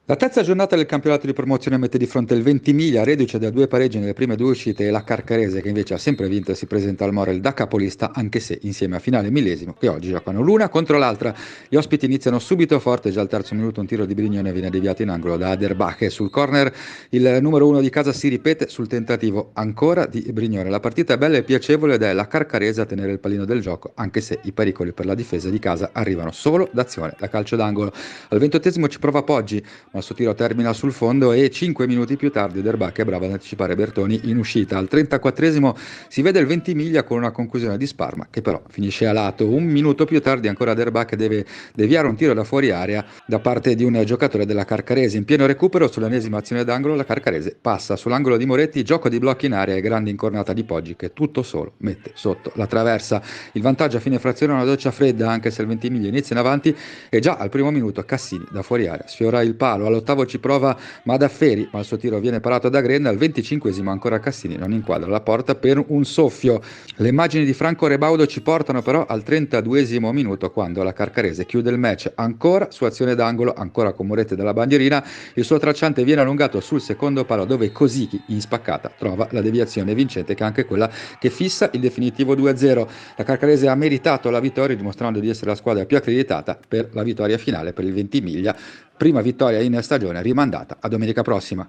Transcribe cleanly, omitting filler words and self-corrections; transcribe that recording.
La terza giornata del campionato di promozione mette di fronte il Ventimiglia, reduce da due pareggi nelle prime due uscite, e la Carcarese, che invece ha sempre vinto e si presenta al Morel da capolista, anche se insieme a Finale e Millesimo, che oggi giocano l'una contro l'altra. Gli ospiti iniziano subito forte, già al terzo minuto un tiro di Brignone viene deviato in angolo da Aderbach, e sul corner il numero uno di casa si ripete sul tentativo ancora di Brignone. La partita è bella e piacevole ed è la Carcarese a tenere il pallino del gioco, anche se i pericoli per la difesa di casa arrivano solo d'azione, da calcio d'angolo. Al 28esimo ci prova Poggi, ma il suo tiro termina sul fondo, e 5 minuti più tardi Derbach è bravo ad anticipare Bertoni in uscita. Al 34esimo si vede il Ventimiglia con una conclusione di Sparma, che però finisce a lato. Un minuto più tardi ancora Derbach deve deviare un tiro da fuori area da parte di un giocatore della Carcarese. In pieno recupero, sull'ennesima azione d'angolo, la Carcarese passa sull'angolo di Moretti, gioco di blocchi in area e grande incornata di Poggi, che tutto solo mette sotto la traversa. Il vantaggio a fine frazione è una doccia fredda, anche se il Ventimiglia inizia in avanti, e già al primo minuto Cassini da fuori area sfiora il palo. All'ottavo ci prova Madafferi, ma il suo tiro viene parato da Grenna. Al 25esimo ancora Cassini non inquadra la porta per un soffio. Le immagini di Franco Rebaudo ci portano però al 32esimo minuto, quando la Carcarese chiude il match ancora su azione d'angolo, ancora con Moretti dalla bandierina. Il suo tracciante viene allungato sul secondo palo, dove Cosichi in spaccata trova la deviazione vincente, che è anche quella che fissa il definitivo 2-0. La Carcarese ha meritato la vittoria, dimostrando di essere la squadra più accreditata per la vittoria finale per il Ventimiglia. Prima vittoria in stagione rimandata a domenica prossima.